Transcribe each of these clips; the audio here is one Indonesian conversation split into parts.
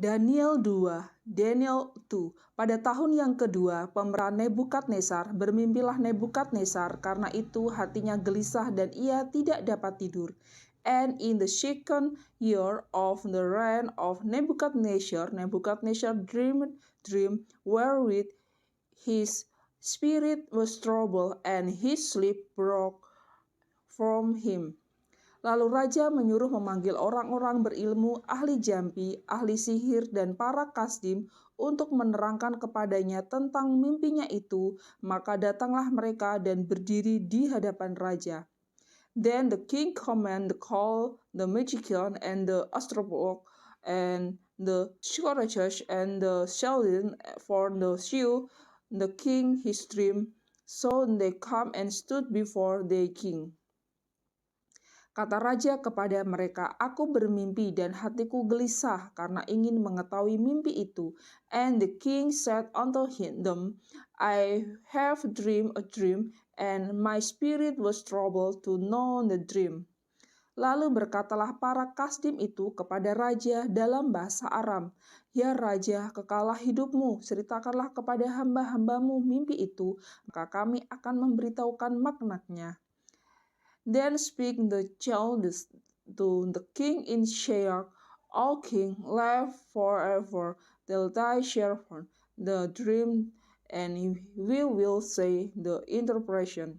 Daniel 2, Daniel 2. Pada tahun yang kedua, pemerintahan Nebukadnezar, bermimpilah Nebukadnezar, karena itu hatinya gelisah dan ia tidak dapat tidur. And in the second year of the reign of Nebuchadnezzar, Nebuchadnezzar dreamed wherewith his spirit was troubled, and his sleep broke from him. Lalu raja menyuruh memanggil orang-orang berilmu, ahli jampi, ahli sihir, dan para kasdim untuk menerangkan kepadanya tentang mimpinya itu. Maka datanglah mereka dan berdiri di hadapan raja. Then the king commanded to call the magician and the astrologer and the astrologers and the Chaldean for the show the king his dream. So they come and stood before the king. Kata raja kepada mereka, "Aku bermimpi dan hatiku gelisah karena ingin mengetahui mimpi itu." And the king said unto them, "I have dreamed a dream, and my spirit was troubled to know the dream." Lalu berkatalah para kasdim itu kepada raja dalam bahasa Aram, "Ya raja, kekalah hidupmu, ceritakanlah kepada hamba-hambamu mimpi itu, maka kami akan memberitahukan maknanya." Then speak the Chaldeans to the king in Sheyar, "O king, live forever, till thy servant the dream, and we will say the interpretation."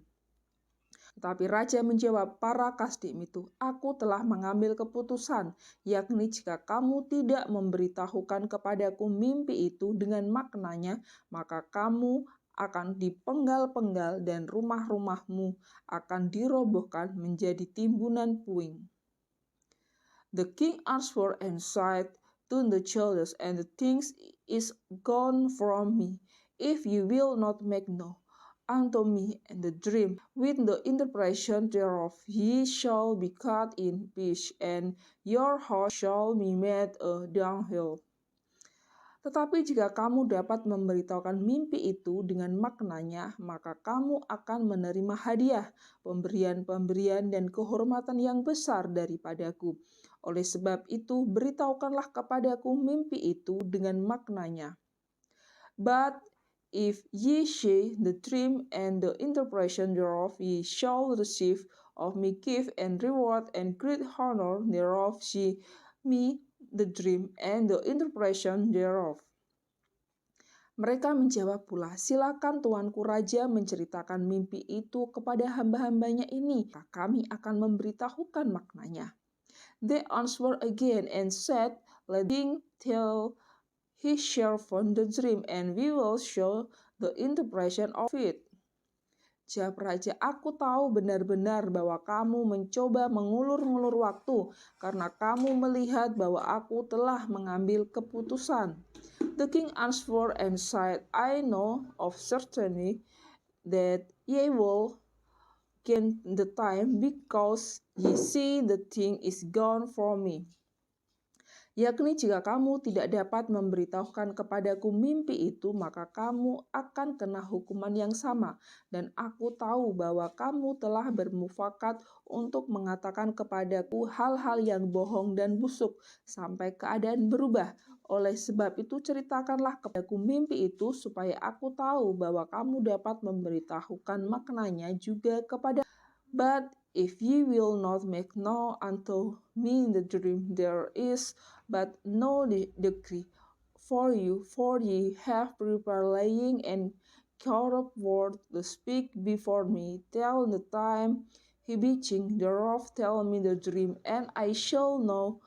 Tapi raja menjawab para kasdim itu, "Aku telah mengambil keputusan, yakni jika kamu tidak memberitahukan kepadaku mimpi itu dengan maknanya, maka kamu akan dipenggal-penggal dan rumah-rumahmu akan dirobohkan menjadi timbunan puing." The king answered and said to the Chaldeans, "And the thing is gone from me. If you will not make known unto me and the dream with the interpretation thereof, ye shall be cut in pieces, and your house shall be made a dunghill." Tetapi jika kamu dapat memberitahukan mimpi itu dengan maknanya, maka kamu akan menerima hadiah, pemberian-pemberian, dan kehormatan yang besar daripadaku. Oleh sebab itu, beritahukanlah kepadaku mimpi itu dengan maknanya. But if ye say the dream and the interpretation thereof, ye shall receive of me gift and reward and great honor thereof, ye me the dream and the interpretation thereof. Mereka menjawab pula, "Silakan tuanku raja menceritakan mimpi itu kepada hamba-hambanya ini, maka kami akan memberitahukan maknanya." They answered again and said, "Let the king tell his servant the dream, and we will show the interpretation of it." Jawab raja, "Aku tahu benar-benar bahwa kamu mencoba mengulur-ngulur waktu, karena kamu melihat bahwa aku telah mengambil keputusan." The king answered and said, "I know of certainty that ye will gain the time, because ye see the thing is gone from me." Yakni jika kamu tidak dapat memberitahukan kepadaku mimpi itu, maka kamu akan kena hukuman yang sama. Dan aku tahu bahwa kamu telah bermufakat untuk mengatakan kepadaku hal-hal yang bohong dan busuk, sampai keadaan berubah. Oleh sebab itu ceritakanlah kepadaku mimpi itu, supaya aku tahu bahwa kamu dapat memberitahukan maknanya juga kepada. But if ye will not make known unto me the dream, there is but no decree for you, for ye have prepared lying and corrupt word to speak before me. Till the time hitching thereof, tell me the dream, and I shall know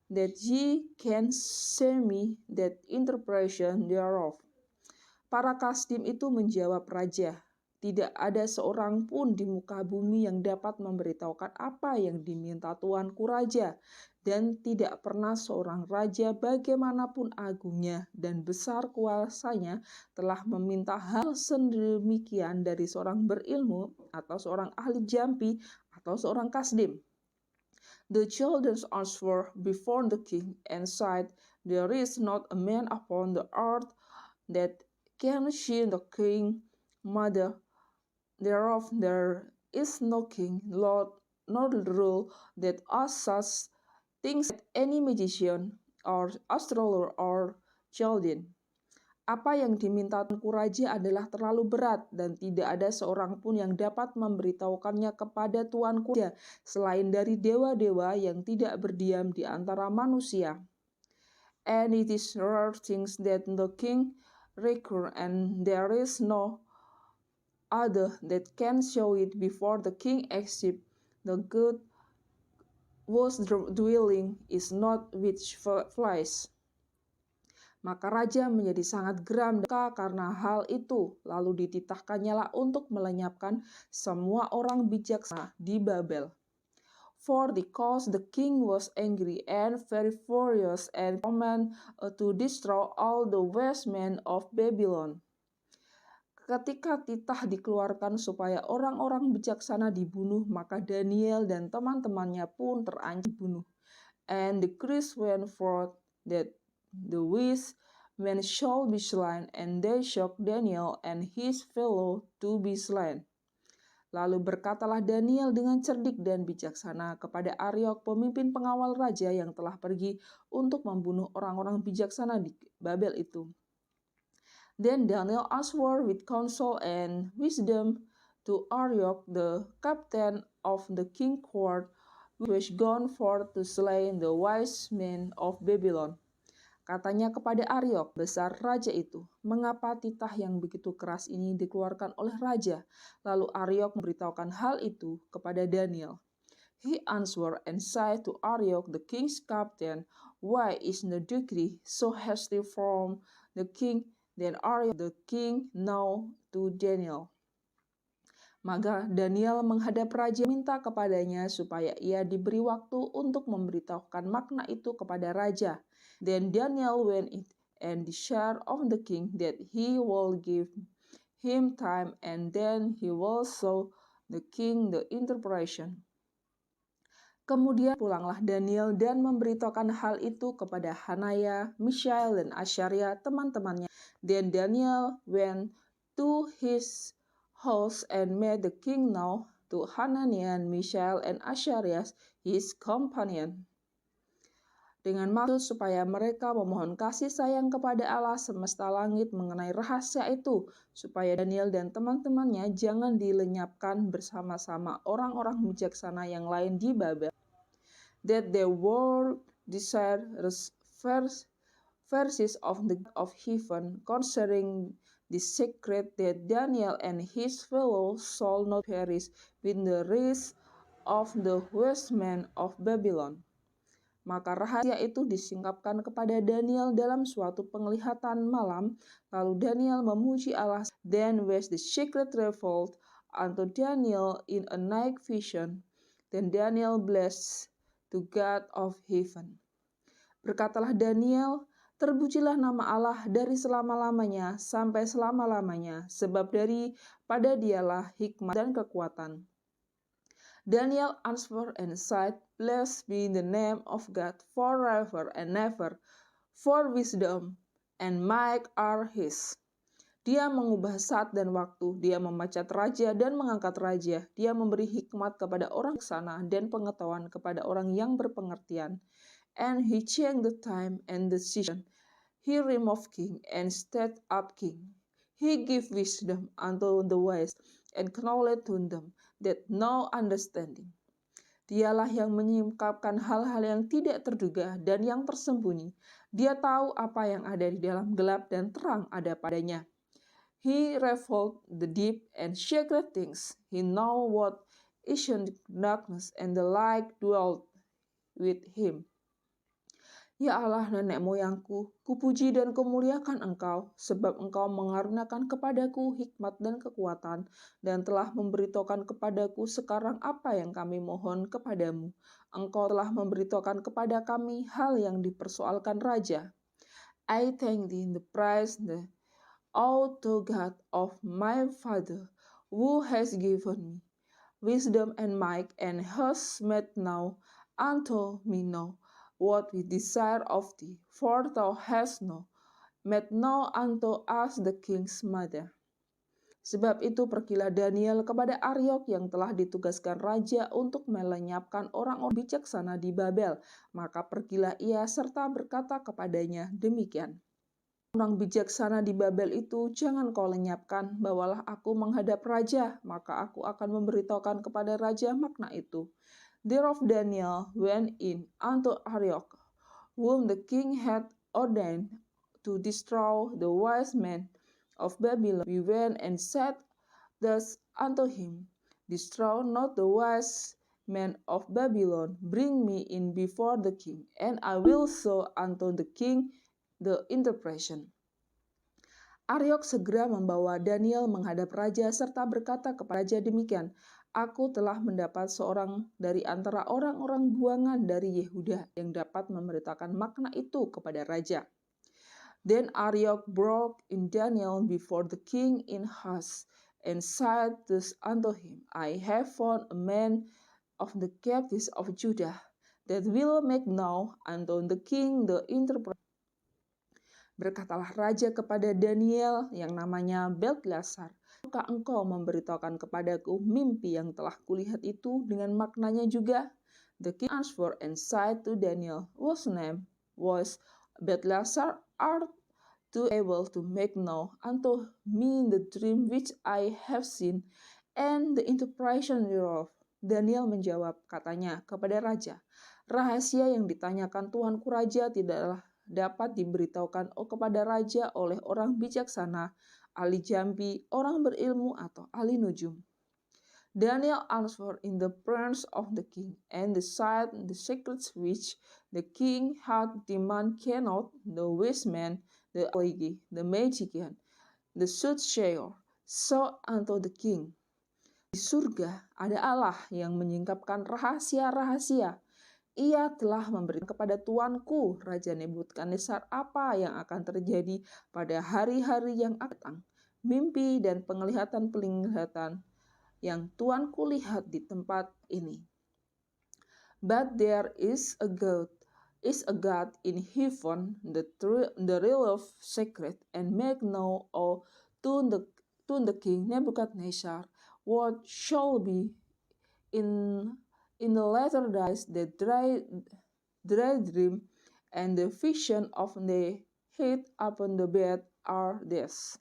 that ye can say me that interpretation thereof. Para kasdim itu menjawab raja, "Tidak ada seorang pun di muka bumi yang dapat memberitahukan apa yang diminta tuanku raja, dan tidak pernah seorang raja bagaimanapun agungnya dan besar kuasanya telah meminta hal sedemikian dari seorang berilmu atau seorang ahli jampi atau seorang kasdim." The children answered before the king and said, "There is not a man upon the earth that can see the king, mother thereof. There is no king, lord, nor rule that asks such things that any magician, or astrologer or Chaldean. Apa yang diminta Tuanku Raja adalah terlalu berat dan tidak ada seorang pun yang dapat memberitahukannya kepada Tuanku Raja selain dari dewa-dewa yang tidak berdiam di antara manusia. And it is rare things that the king require, and there is no other that can show it before the king except the good whose dwelling is not with flesh. Maka raja menjadi sangat geram karena hal itu, lalu dititahkannya lah untuk melenyapkan semua orang bijaksana di Babel. For the cause the king was angry and very furious and commanded to destroy all the wise men of Babylon. Ketika titah dikeluarkan supaya orang-orang bijaksana dibunuh, maka Daniel dan teman-temannya pun terancam dibunuh. And the decree went forth that the wise men shall be slain, and they shook Daniel and his fellow to be slain. Lalu berkatalah Daniel dengan cerdik dan bijaksana kepada Ariok, pemimpin pengawal raja yang telah pergi untuk membunuh orang-orang bijaksana di Babel itu. Then Daniel answered with counsel and wisdom to Ariok, the captain of the king's court, which was gone forth to slay the wise men of Babylon. Katanya kepada Ariok, besar raja itu, mengapa titah yang begitu keras ini dikeluarkan oleh raja? Lalu Ariok memberitahukan hal itu kepada Daniel. He answered and said to Ariok, the king's captain, why is the decree so hasty from the king? Then Ariok the king now to Daniel. Maka Daniel menghadap raja minta kepadanya supaya ia diberi waktu untuk memberitahukan makna itu kepada raja. Then Daniel went in and desired of the king that he will give him time, and then he will show the king the interpretation. Kemudian pulanglah Daniel dan memberitahukan hal itu kepada Hanaya, Mishael, dan Azaria teman-temannya. Then Daniel went to his house and made the king know to Hananiah, Mishael, and Azaria his companion, dengan maksud supaya mereka memohon kasih sayang kepada Allah semesta langit mengenai rahasia itu, supaya Daniel dan teman-temannya jangan dilenyapkan bersama-sama orang-orang bijaksana yang lain di Babel. That they were desired verses of the God of heaven concerning the secret, that Daniel and his fellows shall not perish with the rest of the wise men of Babylon. Maka rahasia itu disingkapkan kepada Daniel dalam suatu penglihatan malam. Lalu Daniel memuji Allah. Then was the secret revealed unto Daniel in a night vision. Then Daniel blessed to God of heaven. Berkatalah Daniel, terpujilah nama Allah dari selama-lamanya sampai selama-lamanya, sebab daripada dialah hikmat dan kekuatan. Daniel answered and said, blessed be the name of God forever and ever, for wisdom and might are his. Dia mengubah saat dan waktu, dia memecat raja dan mengangkat raja, dia memberi hikmat kepada orang sana dan pengetahuan kepada orang yang berpengertian. And he changed the time and the season. He removed king and set up king. He gave wisdom unto the wise and knowledge to them that know understanding. Dialah yang menyingkapkan hal-hal yang tidak terduga dan yang tersembunyi. Dia tahu apa yang ada di dalam gelap dan terang ada padanya. He revealed the deep and secret things. He know what is in darkness, and the light dwelt with him. Ya Allah nenek moyangku, kupuji dan kemuliakan Engkau, sebab Engkau mengaruniakan kepadaku hikmat dan kekuatan, dan telah memberitahukan kepadaku sekarang apa yang kami mohon kepadamu. Engkau telah memberitahukan kepada kami hal yang dipersoalkan raja. I thank thee in the praise the to God of my father, who has given me wisdom and might, and has made now unto me know what we desire of thee, for thou hast made known unto us the king's matter. Sebab itu pergilah Daniel kepada Aryok yang telah ditugaskan raja untuk melenyapkan orang-orang bijaksana di Babel. Maka pergilah ia serta berkata kepadanya demikian. Orang bijaksana di Babel itu jangan kau lenyapkan, bawalah aku menghadap raja, maka aku akan memberitahukan kepada raja makna itu. Thereof Daniel went in unto Aryok, whom the king had ordained to destroy the wise men of Babylon. We went and said thus unto him, Destroy not the wise men of Babylon, bring me in before the king, and I will show unto the king the interpretation. Aryok segera membawa Daniel menghadap raja serta berkata kepada raja demikian, Aku telah mendapat seorang dari antara orang-orang buangan dari Yehuda yang dapat memberitakan makna itu kepada raja. Then Aryok brought in Daniel before the king in haste, and said thus unto him, I have found a man of the captives of Judah, that will make known unto the king the interpretation. Berkatalah raja kepada Daniel yang namanya Belteshazzar, Apakah engkau memberitahukan kepadaku mimpi yang telah kulihat itu dengan maknanya juga? The king answered and said to Daniel, whose name was Belteshazzar, art thou able to make known unto me the dream which I have seen, and the interpretation thereof? Daniel menjawab, katanya kepada raja, rahasia yang ditanyakan tuanku raja tidaklah dapat diberitahukan kepada raja oleh orang bijaksana, ahli jambi, orang berilmu, atau ahli nujum. Daniel answered in the presence of the king, and said the secrets which the king had demanded cannot the wise man, the alleged, the magician, the soothsayer, so unto the king. Di surga ada Allah yang menyingkapkan rahasia-rahasia. Ia telah memberikan kepada tuanku, Raja Nebukadnezar, apa yang akan terjadi pada hari-hari yang akan datang. Mimpi dan penglihatan-penglihatan yang tuanku lihat di tempat ini. But there is a God in heaven, the real of secret, and make known all to the king Nebuchadnezzar what shall be in the latter days, the dry dream and the vision of the head upon the bed are this.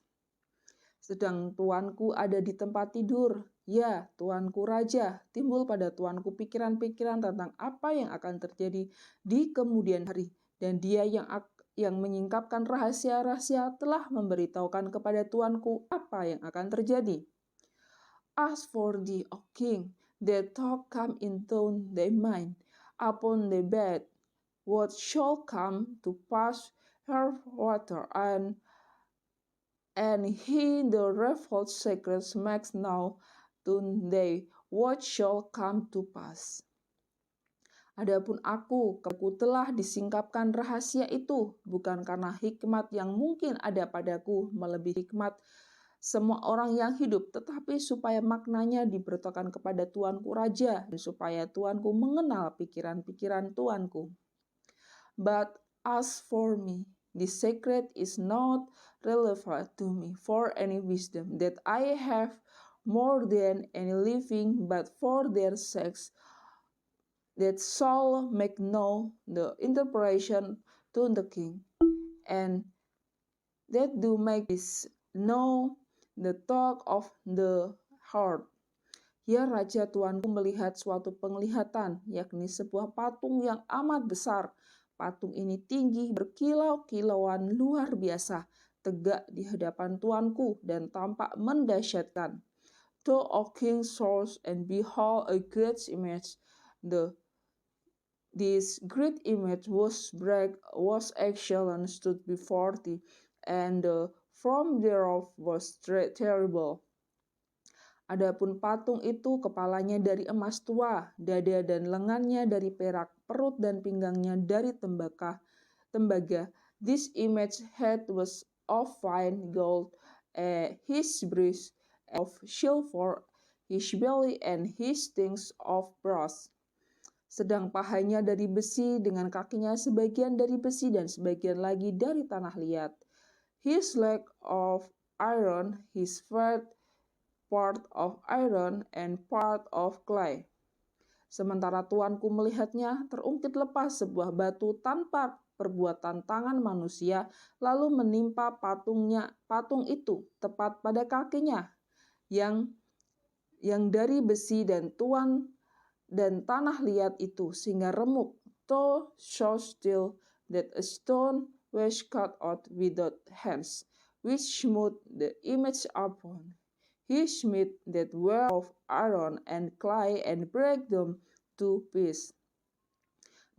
Sedang tuanku ada di tempat tidur, ya tuanku raja, timbul pada tuanku pikiran-pikiran tentang apa yang akan terjadi di kemudian hari, dan dia yang menyingkapkan rahasia-rahasia telah memberitahukan kepada tuanku apa yang akan terjadi. As for thee, O king, that thought come into thy mind upon the bed, what shall come to pass hereafter, and he the revealed secrets makes known to thee what shall come to pass. Adapun aku telah disingkapkan rahasia itu, bukan karena hikmat yang mungkin ada padaku melebihi hikmat semua orang yang hidup, tetapi supaya maknanya diberitahukan kepada tuanku raja, dan supaya tuanku mengenal pikiran-pikiran tuanku. But as for me, the secret is not relevant to me for any wisdom that I have more than any living, but for their sakes that shall make known the interpretation to the king, and that do make this know the thought of the heart. Ya Raja Tuanku melihat suatu penglihatan, yakni sebuah patung yang amat besar. Patung ini tinggi, berkilau-kilauan luar biasa, tegak di hadapan Tuanku dan tampak mendasyatkan. Thou, O King, sawest and behold a great image. This great image was excellent, stood before thee, and the form thereof was terrible. Adapun patung itu kepalanya dari emas tua, dada dan lengannya dari perak, perut dan pinggangnya dari tembaga. This image head was of fine gold, his breast of silver, his belly and his things of brass. Sedang pahanya dari besi, dengan kakinya sebagian dari besi dan sebagian lagi dari tanah liat. His leg of iron, his feet part of iron and part of clay. Sementara tuanku melihatnya, terungkit lepas sebuah batu tanpa perbuatan tangan manusia, lalu menimpa patung itu tepat pada kakinya, yang dari besi dan tanah liat itu, sehingga remuk. So still that a stone was cut out without hands, which smote the image upon. He smote that were of iron and clay and break them to pieces.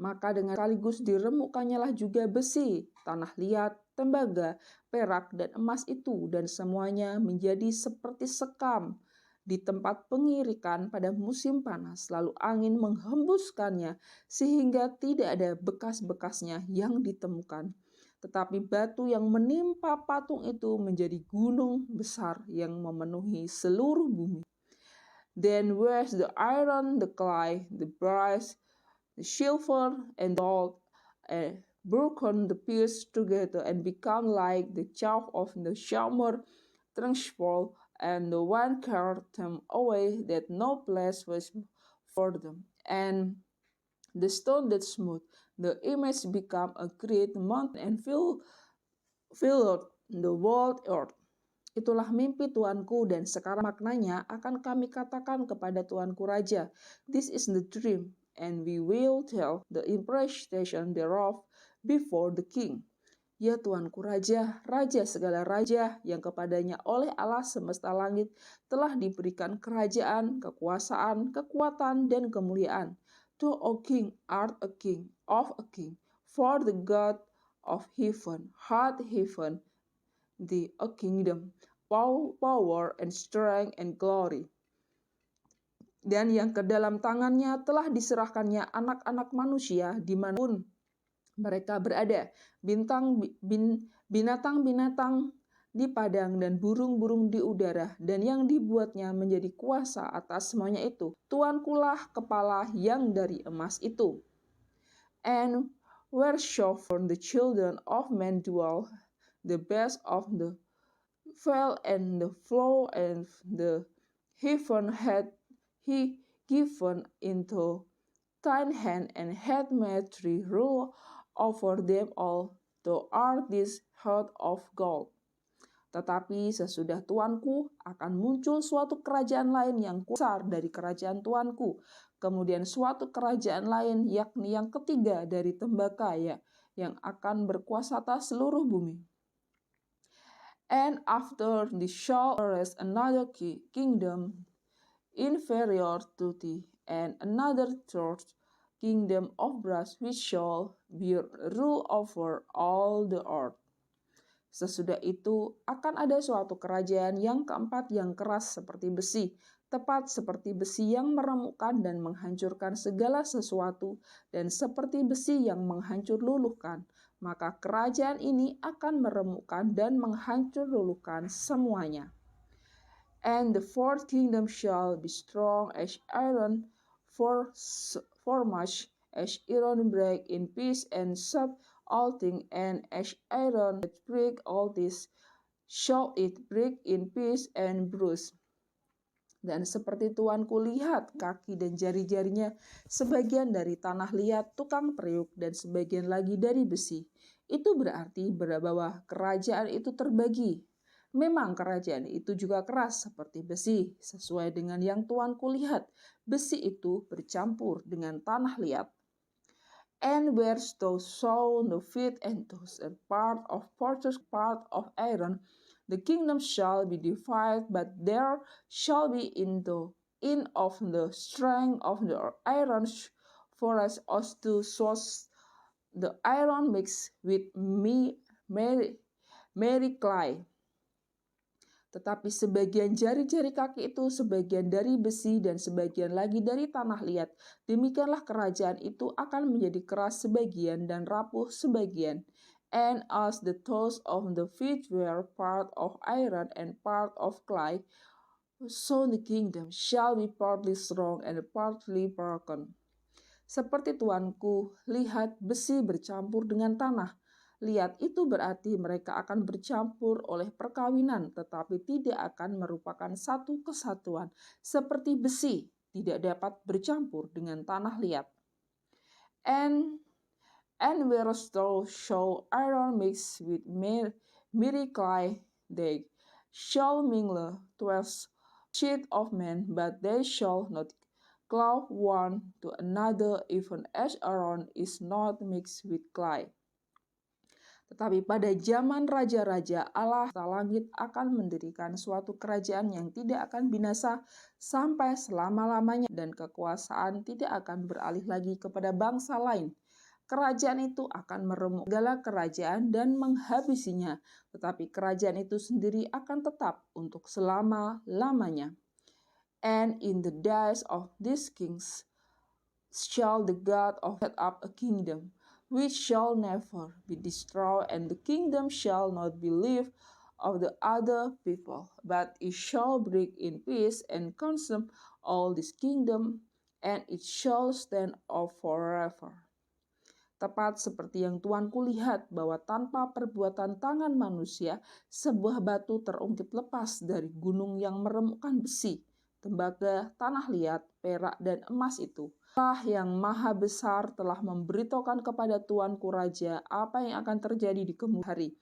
Maka dengan sekaligus diremukkannya lah juga besi, tanah liat, tembaga, perak, dan emas itu, dan semuanya menjadi seperti sekam di tempat pengirikan pada musim panas, lalu angin menghembuskannya sehingga tidak ada bekas-bekasnya yang ditemukan. Tetapi batu yang menimpa patung itu menjadi gunung besar yang memenuhi seluruh bumi. Then where's the iron, the clay, the brass, the silver, and gold, broken the pieces together and become like the chaff of the summer transport, and the wind carried them away, that no place was for them. And the stone that smote the image became a great mountain and filled the whole earth. Itulah mimpi tuanku, dan sekarang maknanya akan kami katakan kepada tuanku raja. This is the dream, and we will tell the interpretation thereof before the king. Ya tuanku raja, raja segala raja, yang kepadanya oleh Allah semesta langit telah diberikan kerajaan, kekuasaan, kekuatan, dan kemuliaan. To O king art a king of a king, for the God of heaven hath given thee a kingdom, power and strength and glory. Dan yang ke dalam tangannya telah diserahkannya anak-anak manusia dimanapun mereka berada, binatang-binatang di padang dan burung-burung di udara, dan yang dibuatnya menjadi kuasa atas semuanya itu. Tuankulah kepala yang dari emas itu. And where shall from the children of men dwell, the best of the fell and the floor and the heaven had he given into thine hand, and had made thee rule over them all, thou art this heart of gold. Tetapi sesudah tuanku akan muncul suatu kerajaan lain yang besar dari kerajaan tuanku, kemudian suatu kerajaan lain, yakni yang ketiga dari Tembakaya, yang akan berkuasa atas seluruh bumi. And after this shall arise another kingdom inferior to thee, and another third kingdom of brass, which shall be rule over all the earth. Sesudah itu akan ada suatu kerajaan yang keempat yang keras seperti besi, tepat seperti besi yang meremukkan dan menghancurkan segala sesuatu, dan seperti besi yang menghancur luluhkan. Maka kerajaan ini akan meremukkan dan menghancur luluhkan semuanya. And the fourth kingdom shall be strong as iron, for much as iron break in peace and sub all things, and as iron that break all this, shall it break in peace and bruise. Dan seperti tuanku lihat kaki dan jari-jarinya, sebagian dari tanah liat tukang periuk dan sebagian lagi dari besi. Itu berarti bahwa kerajaan itu terbagi. Memang kerajaan itu juga keras seperti besi, sesuai dengan yang tuanku lihat. Besi itu bercampur dengan tanah liat. And where thou saw no feet and toes, and part of porous, part of iron, the kingdom shall be divided, but there shall be in of the strength of the iron, for as to source the iron mixed with merry clay. Tetapi sebagian jari-jari kaki itu sebagian dari besi dan sebagian lagi dari tanah liat. Demikianlah kerajaan itu akan menjadi keras sebagian dan rapuh sebagian. And as the toes of the feet were part of iron and part of clay, so the kingdom shall be partly strong and partly broken. Seperti tuanku lihat besi bercampur dengan tanah, liat itu berarti mereka akan bercampur oleh perkawinan, tetapi tidak akan merupakan satu kesatuan. Seperti besi tidak dapat bercampur dengan tanah liat. And whereas thou shall iron mix with miry clay, they shall mingle twice seed of men, but they shall not cloud one to another, even as iron is not mixed with clay. Tetapi pada zaman raja-raja, Allah langit akan mendirikan suatu kerajaan yang tidak akan binasa sampai selama-lamanya, dan kekuasaan tidak akan beralih lagi kepada bangsa lain. Kerajaan itu akan meremuk segala kerajaan dan menghabisinya, tetapi kerajaan itu sendiri akan tetap untuk selama-lamanya. And in the days of these kings shall the God of set up a kingdom, which shall never be destroyed, and the kingdom shall not be left of the other people, but it shall break in peace and consume all this kingdom, and it shall stand up forever. Tepat seperti yang tuanku lihat bahwa tanpa perbuatan tangan manusia, sebuah batu terungkit lepas dari gunung yang meremukkan besi, tembaga, tanah liat, perak, dan emas itu. Allah yang maha besar telah memberitahukan kepada tuanku raja apa yang akan terjadi di kemudian hari.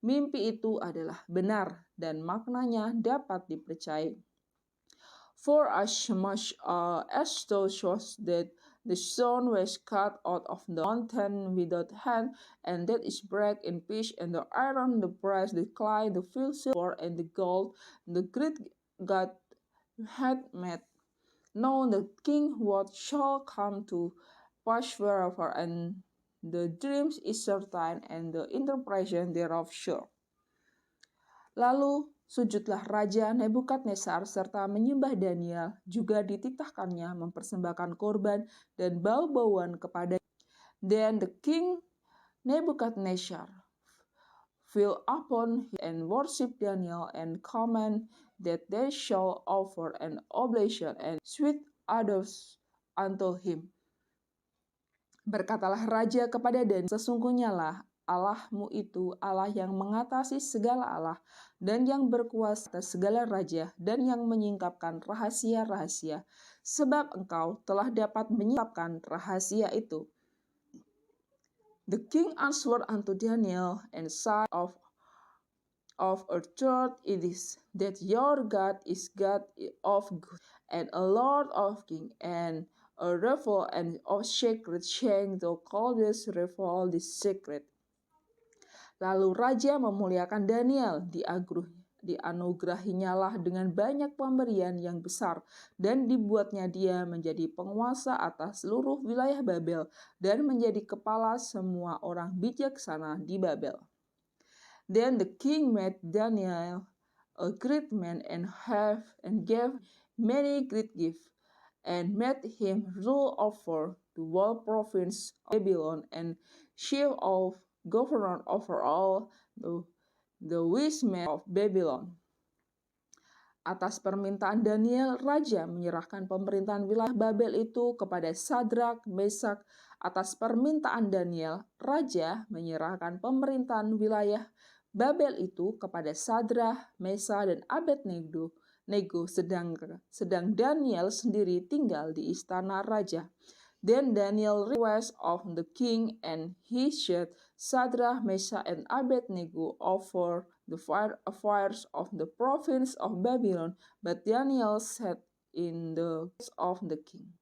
Mimpi itu adalah benar dan maknanya dapat dipercayai. For as much as thou showest that the stone was cut out of the mountain without hand, and that is break in pieces, and the iron, the brass, the clay, the silver, and the gold, the great God had made known the king what shall come to pass forever, and the dreams is certain, and the interpretation thereof sure. Lalu sujudlah Raja Nebukadnezar serta menyembah Daniel, juga dititahkannya mempersembahkan korban dan bau-bauan kepada. Then the king Nebukadnezar fell upon him and worship Daniel and command that they shall offer an oblation and sweet odors unto him. Berkatalah raja kepada Daniel, sesungguhnya lah Allahmu itu Allah yang mengatasi segala Allah dan yang berkuasa atas segala raja dan yang menyingkapkan rahasia-rahasia, sebab engkau telah dapat menyingkapkan rahasia itu. The king answered unto Daniel and said of a truth it is, that your God is God of good, and a Lord of kings, and a revel and of secret, saying thou callest revel this secret. Lalu raja memuliakan Daniel, dianugerahinya lah dengan banyak pemberian yang besar, dan dibuatnya dia menjadi penguasa atas seluruh wilayah Babel, dan menjadi kepala semua orang bijaksana di Babel. Then the king made Daniel a great man and gave many great gifts, and made him rule over the whole province of Babylon, and chief of governor over all the wise men of Babylon. Atas permintaan Daniel, raja menyerahkan pemerintahan wilayah Babel itu kepada Sadrak, Mesak. Atas permintaan Daniel, raja menyerahkan pemerintahan wilayah Babel itu kepada Sadrak, Mesak, dan Abednego, sedang Daniel sendiri tinggal di istana raja. Then Daniel requested of the king, and he set Shadrach, Meshach, and Abednego over the fires of the province of Babylon, but Daniel sat in the house of the king.